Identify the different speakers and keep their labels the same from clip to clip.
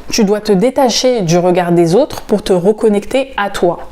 Speaker 1: Tu dois te détacher du regard des autres pour te reconnecter à toi.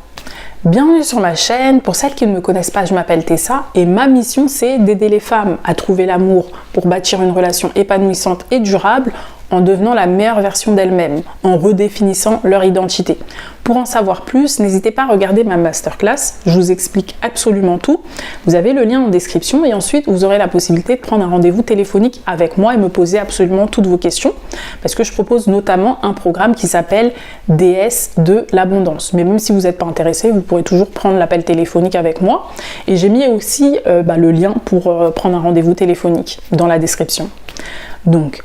Speaker 1: Bienvenue sur ma chaîne. Pour celles qui ne me connaissent pas, je m'appelle Tessa et ma mission c'est d'aider les femmes à trouver l'amour pour bâtir une relation épanouissante et durable en devenant la meilleure version d'elles-mêmes, en redéfinissant leur identité. Pour en savoir plus, n'hésitez pas à regarder ma masterclass, je vous explique absolument tout. Vous avez le lien en description et ensuite vous aurez la possibilité de prendre un rendez-vous téléphonique avec moi et me poser absolument toutes vos questions parce que je propose notamment un programme qui s'appelle déesse de l'abondance. Mais même si vous n'êtes pas intéressé, vous pourrez toujours prendre l'appel téléphonique avec moi et j'ai mis aussi le lien pour prendre un rendez-vous téléphonique dans la description. Donc,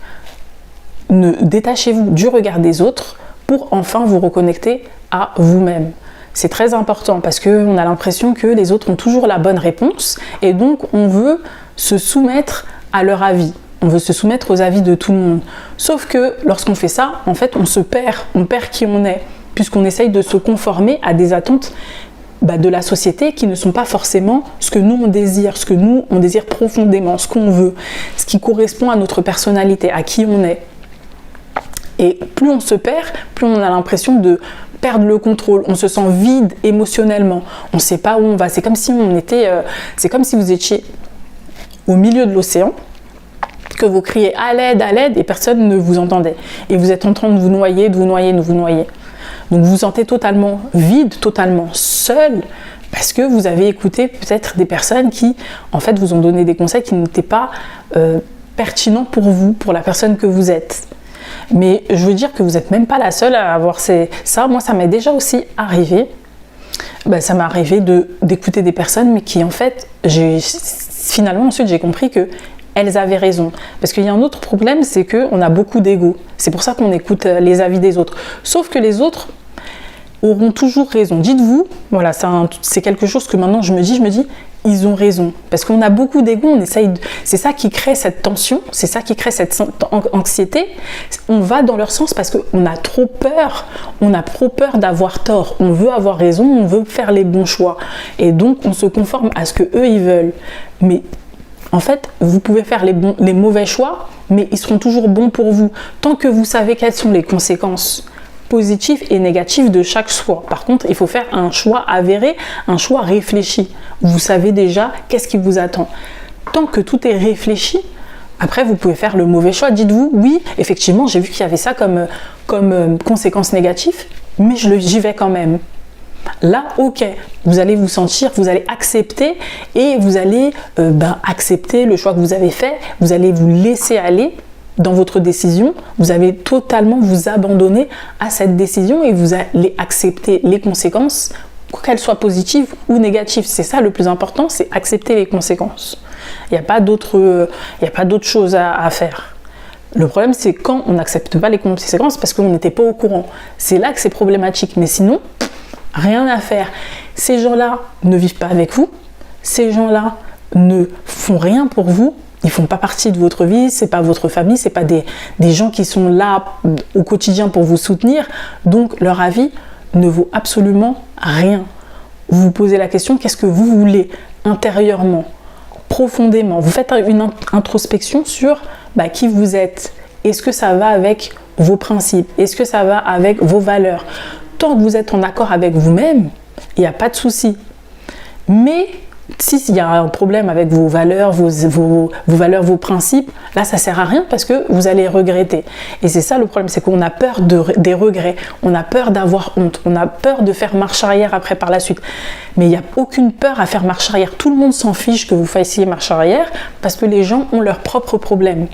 Speaker 1: détachez-vous du regard des autres pour enfin vous reconnecter à vous-même. C'est très important parce qu'on a l'impression que les autres ont toujours la bonne réponse et donc on veut se soumettre à leur avis. On veut se soumettre aux avis de tout le monde. Sauf que lorsqu'on fait ça, en fait, on perd qui on est puisqu'on essaye de se conformer à des attentes de la société qui ne sont pas forcément ce que nous on désire, ce que nous on désire profondément, ce qu'on veut, ce qui correspond à notre personnalité, à qui on est. Et plus on se perd, plus on a l'impression de perdre le contrôle. On se sent vide émotionnellement. On ne sait pas où on va. C'est comme si vous étiez au milieu de l'océan, que vous criez à l'aide et personne ne vous entendait. Et vous êtes en train de vous noyer. Donc vous vous sentez totalement vide, totalement seul, parce que vous avez écouté peut-être des personnes qui, en fait, vous ont donné des conseils qui n'étaient pas pertinents pour vous, pour la personne que vous êtes. Mais je veux dire que vous n'êtes même pas la seule à avoir ça. Moi, ça m'est déjà aussi arrivé. Ça m'est arrivé d'écouter des personnes, mais qui en fait, finalement ensuite j'ai compris qu'elles avaient raison. Parce qu'il y a un autre problème, c'est qu'on a beaucoup d'ego. C'est pour ça qu'on écoute les avis des autres. Sauf que les autres auront toujours raison. Dites-vous, voilà, c'est quelque chose que maintenant je me dis, ils ont raison. Parce qu'on a beaucoup d'ego, c'est ça qui crée cette tension, c'est ça qui crée cette anxiété. On va dans leur sens parce qu'on a trop peur d'avoir tort. On veut avoir raison, on veut faire les bons choix. Et donc, on se conforme à ce qu'eux, ils veulent. Mais en fait, vous pouvez faire les mauvais choix, mais ils seront toujours bons pour vous. Tant que vous savez quelles sont les conséquences positifs et négatifs de chaque choix. Par contre, il faut faire un choix avéré, un choix réfléchi. Vous savez déjà qu'est-ce qui vous attend. Tant que tout est réfléchi, après vous pouvez faire le mauvais choix. Dites-vous, oui, effectivement, j'ai vu qu'il y avait ça comme conséquence négative, mais j'y vais quand même. Là, ok, vous allez vous sentir, vous allez accepter et vous allez accepter le choix que vous avez fait, vous allez vous laisser aller dans votre décision, vous allez totalement vous abandonner à cette décision et vous allez accepter les conséquences, qu'elles soient positives ou négatives. C'est ça le plus important, c'est accepter les conséquences. Il n'y a pas d'autre chose à faire. Le problème, c'est quand on n'accepte pas les conséquences parce qu'on n'était pas au courant. C'est là que c'est problématique. Mais sinon, rien à faire. Ces gens-là ne vivent pas avec vous. Ces gens-là ne font rien pour vous. Ils ne font pas partie de votre vie, c'est pas votre famille, c'est pas des gens qui sont là au quotidien pour vous soutenir. Donc leur avis ne vaut absolument rien. Vous vous posez la question, qu'est-ce que vous voulez intérieurement, profondément? Vous faites une introspection sur qui vous êtes. Est-ce que ça va avec vos principes? Est-ce que ça va avec vos valeurs? Tant que vous êtes en accord avec vous-même, il n'y a pas de souci. Mais s'il y a un problème avec vos valeurs, vos valeurs, vos principes, là ça sert à rien parce que vous allez regretter. Et c'est ça le problème, c'est qu'on a peur des regrets, on a peur d'avoir honte, on a peur de faire marche arrière après par la suite. Mais il n'y a aucune peur à faire marche arrière. Tout le monde s'en fiche que vous fassiez marche arrière parce que les gens ont leurs propres problèmes.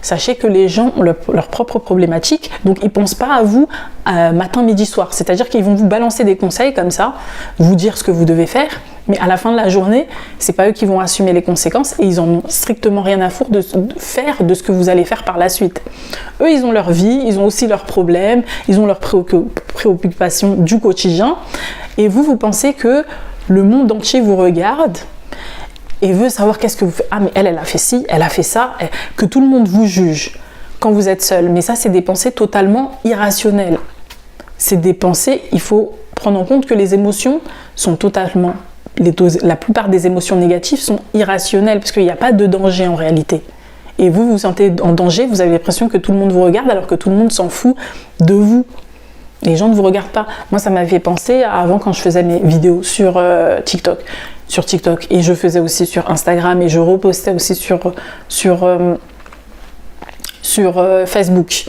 Speaker 1: Sachez que les gens ont leurs propres problématiques, donc ils ne pensent pas à vous matin, midi, soir. C'est-à-dire qu'ils vont vous balancer des conseils comme ça, vous dire ce que vous devez faire, mais à la fin de la journée, ce n'est pas eux qui vont assumer les conséquences et ils n'en ont strictement rien à foutre de faire de ce que vous allez faire par la suite. Eux, ils ont leur vie, ils ont aussi leurs problèmes, ils ont leurs préoccupations du quotidien et vous pensez que le monde entier vous regarde et veut savoir qu'est-ce que vous faites. Ah, mais elle a fait ci, elle a fait ça, que tout le monde vous juge quand vous êtes seul. Mais ça, c'est des pensées totalement irrationnelles. C'est des pensées, il faut prendre en compte que les émotions sont totalement... la plupart des émotions négatives sont irrationnelles parce qu'il n'y a pas de danger en réalité. et vous vous sentez en danger, vous avez l'impression que tout le monde vous regarde alors que tout le monde s'en fout de vous. Les gens ne vous regardent pas. Moi, ça m'avait pensé avant quand je faisais mes vidéos sur TikTok. Et je faisais aussi sur Instagram et je repostais aussi sur Facebook.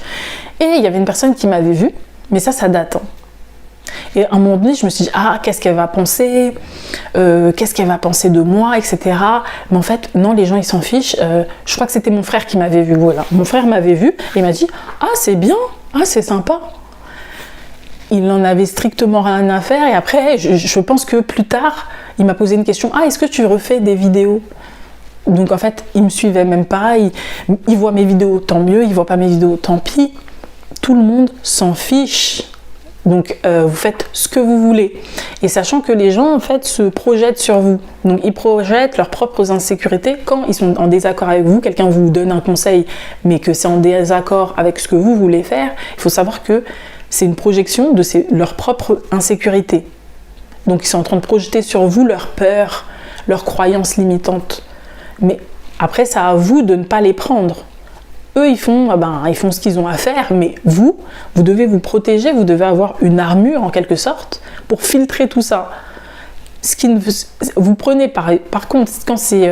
Speaker 1: Et il y avait une personne qui m'avait vue, mais ça date. Hein. Et à un moment donné, je me suis dit, qu'est-ce qu'elle va penser qu'est-ce qu'elle va penser de moi, etc. Mais en fait, non, les gens, ils s'en fichent. Je crois que c'était mon frère qui m'avait vu. Voilà. Mon frère m'avait vu et il m'a dit, c'est bien, c'est sympa. Il n'en avait strictement rien à faire. Et après, je pense que plus tard, il m'a posé une question. Est-ce que tu refais des vidéos ? Donc en fait, il me suivait même pas. Il voit mes vidéos, tant mieux. Il voit pas mes vidéos, tant pis. Tout le monde s'en fiche. Donc vous faites ce que vous voulez. Et sachant que les gens en fait se projettent sur vous. Donc ils projettent leurs propres insécurités quand ils sont en désaccord avec vous. Quelqu'un vous donne un conseil, mais que c'est en désaccord avec ce que vous voulez faire. Il faut savoir que c'est une projection de leur propre insécurité. Donc ils sont en train de projeter sur vous leur peur, leurs croyances limitantes. Mais après, c'est à vous de ne pas les prendre. Eux, ils font ce qu'ils ont à faire, mais vous devez vous protéger, vous devez avoir une armure en quelque sorte pour filtrer tout ça. Vous prenez par contre, quand c'est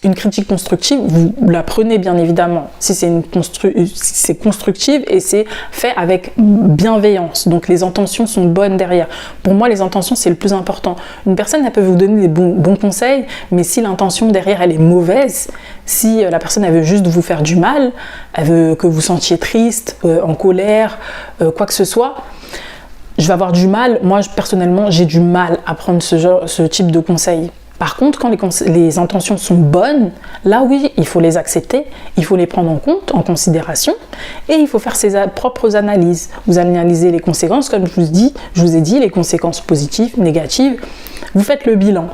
Speaker 1: une critique constructive, vous la prenez bien évidemment. Si c'est constructive et c'est fait avec bienveillance. Donc les intentions sont bonnes derrière. Pour moi, les intentions, c'est le plus important. Une personne, elle peut vous donner des bons conseils, mais si l'intention derrière, elle est mauvaise, si la personne, elle veut juste vous faire du mal, elle veut que vous sentiez triste, en colère, quoi que ce soit, je vais avoir du mal. Moi, personnellement, j'ai du mal à prendre ce type de conseils. Par contre, quand les intentions sont bonnes, là oui, il faut les accepter, il faut les prendre en compte, en considération, et il faut faire ses propres analyses. Vous analysez les conséquences, comme je vous ai dit, les conséquences positives, négatives. Vous faites le bilan.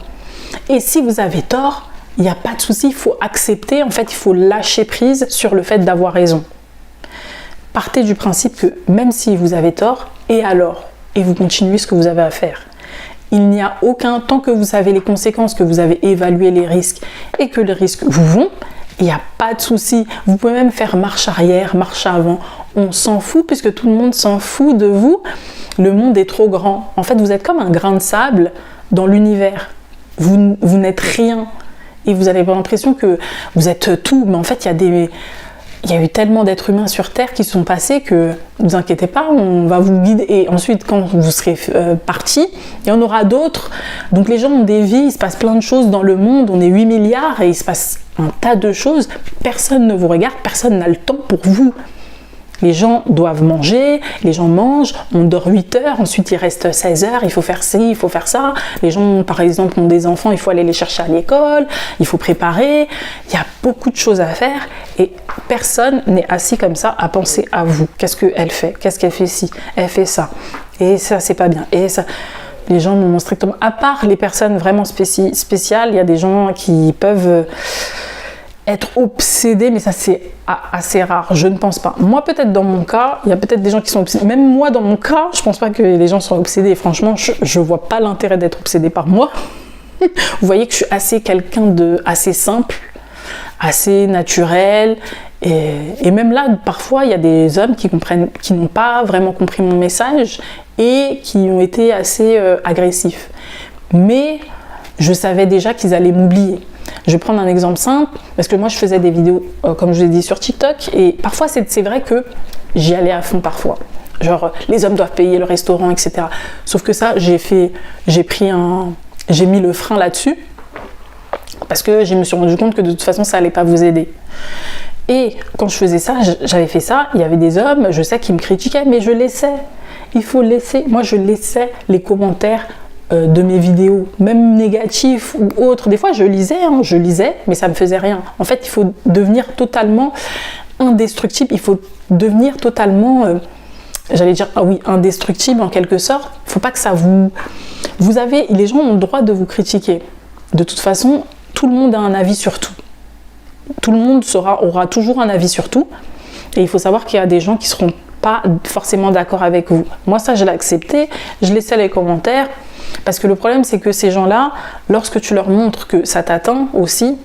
Speaker 1: Et si vous avez tort, il n'y a pas de souci, il faut accepter, en fait, il faut lâcher prise sur le fait d'avoir raison. Partez du principe que même si vous avez tort, et alors ? Et vous continuez ce que vous avez à faire. Il n'y a aucun, tant que vous savez les conséquences, que vous avez évalué les risques et que les risques vous vont, il n'y a pas de souci. Vous pouvez même faire marche arrière, marche avant. On s'en fout puisque tout le monde s'en fout de vous. Le monde est trop grand. En fait, vous êtes comme un grain de sable dans l'univers. Vous n'êtes rien. Et vous avez l'impression que vous êtes tout. Mais en fait, il y a eu tellement d'êtres humains sur Terre qui sont passés que ne vous inquiétez pas, on va vous guider. Et ensuite, quand vous serez partis, il y en aura d'autres. Donc les gens ont des vies, il se passe plein de choses dans le monde, on est 8 milliards et il se passe un tas de choses. Personne ne vous regarde, personne n'a le temps pour vous. Les gens doivent manger, les gens mangent, on dort 8 heures, ensuite il reste 16 heures, il faut faire ci, il faut faire ça. Les gens, par exemple, ont des enfants, il faut aller les chercher à l'école, il faut préparer. Il y a beaucoup de choses à faire et personne n'est assis comme ça à penser à vous. Qu'est-ce qu'elle fait ? Qu'est-ce qu'elle fait ci ? Elle fait ça. Et ça, c'est pas bien. Et ça... Les gens n'ont strictement... À part les personnes vraiment spéciales, il y a des gens qui peuvent... être obsédé, mais ça c'est assez rare, je ne pense pas. Moi peut-être dans mon cas, il y a peut-être des gens qui sont obsédés. Même moi dans mon cas, je pense pas que les gens soient obsédés. Franchement, je vois pas l'intérêt d'être obsédé par moi. Vous voyez que je suis quelqu'un de assez simple, assez naturel. Et même là, parfois, il y a des hommes qui n'ont pas vraiment compris mon message et qui ont été assez agressifs. Mais je savais déjà qu'ils allaient m'oublier. Je vais prendre un exemple simple, parce que moi je faisais des vidéos, comme je l'ai dit, sur TikTok, et parfois c'est vrai que j'y allais à fond parfois. Genre, les hommes doivent payer le restaurant, etc. Sauf que ça, j'ai mis le frein là-dessus, parce que je me suis rendu compte que de toute façon, ça allait pas vous aider. Et quand je faisais ça, j'avais fait ça, il y avait des hommes, je sais, qui me critiquaient, mais je laissais. Il faut laisser. Moi, je laissais les commentaires de mes vidéos, même négatifs ou autres. Des fois, je lisais, mais ça me faisait rien. En fait, il faut devenir totalement indestructible. Il faut devenir totalement, indestructible en quelque sorte. Il ne faut pas que ça les gens ont le droit de vous critiquer. De toute façon, tout le monde a un avis sur tout. Tout le monde aura toujours un avis sur tout. Et il faut savoir qu'il y a des gens qui ne seront pas forcément d'accord avec vous. Moi, ça, je l'ai accepté. Je laissais les commentaires. Parce que le problème, c'est que ces gens-là, lorsque tu leur montres que ça t'atteint aussi,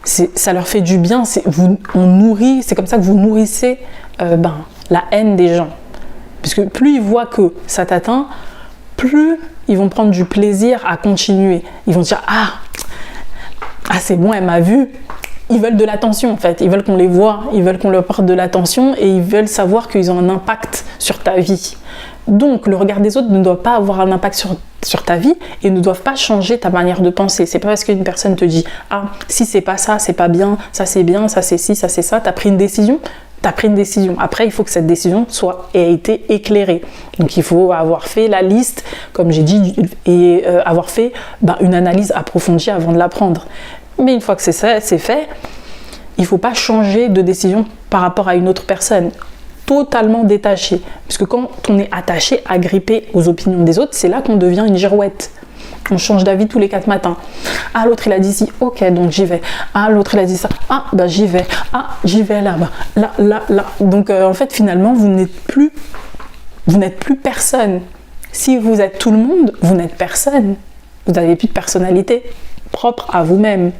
Speaker 1: ça leur fait du bien, c'est comme ça que vous nourrissez la haine des gens. Parce que plus ils voient que ça t'atteint, plus ils vont prendre du plaisir à continuer. Ils vont dire « Ah, c'est bon, elle m'a vu ». Ils veulent de l'attention en fait, ils veulent qu'on les voie, ils veulent qu'on leur porte de l'attention et ils veulent savoir qu'ils ont un impact sur ta vie. Donc le regard des autres ne doit pas avoir un impact sur ta vie et ne doivent pas changer ta manière de penser. C'est pas parce qu'une personne te dit « Ah, si c'est pas ça, c'est pas bien, ça c'est bien, ça c'est ci, ça c'est ça », t'as pris une décision. T'as pris une décision. Après, il faut que cette décision ait été éclairée. Donc, il faut avoir fait la liste, comme j'ai dit, et avoir fait une analyse approfondie avant de la prendre. Mais une fois que c'est fait, il ne faut pas changer de décision par rapport à une autre personne. Totalement détaché. Puisque quand on est attaché, agrippé aux opinions des autres, c'est là qu'on devient une girouette. On change d'avis tous les 4 matins. Ah, l'autre il a dit ci, ok, donc j'y vais. Ah, l'autre il a dit ça, ah, j'y vais. Ah, j'y vais là-bas, là. Donc en fait, finalement, vous n'êtes plus personne. Si vous êtes tout le monde, vous n'êtes personne. Vous n'avez plus de personnalité propre à vous-même.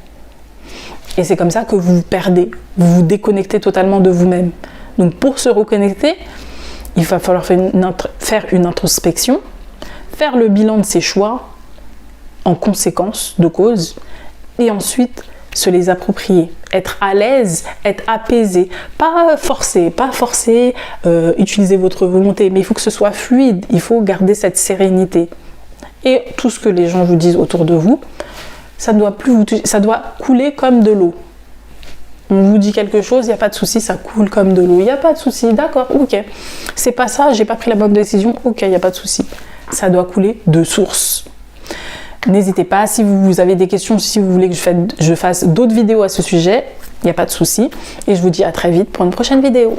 Speaker 1: Et c'est comme ça que vous vous perdez. Vous vous déconnectez totalement de vous-même. Donc pour se reconnecter, il va falloir faire une introspection, faire le bilan de ses choix, en conséquence de cause, et ensuite se les approprier, être à l'aise, être apaisé, pas forcer, utiliser votre volonté, mais il faut que ce soit fluide, il faut garder cette sérénité. Et tout ce que les gens vous disent autour de vous, ça doit couler comme de l'eau. On vous dit quelque chose, il n'y a pas de souci, ça coule comme de l'eau, il n'y a pas de souci, d'accord, ok. C'est pas ça, j'ai pas pris la bonne décision, ok, il n'y a pas de souci. Ça doit couler de source. N'hésitez pas, si vous avez des questions, si vous voulez que je fasse d'autres vidéos à ce sujet, il n'y a pas de souci. Et je vous dis à très vite pour une prochaine vidéo.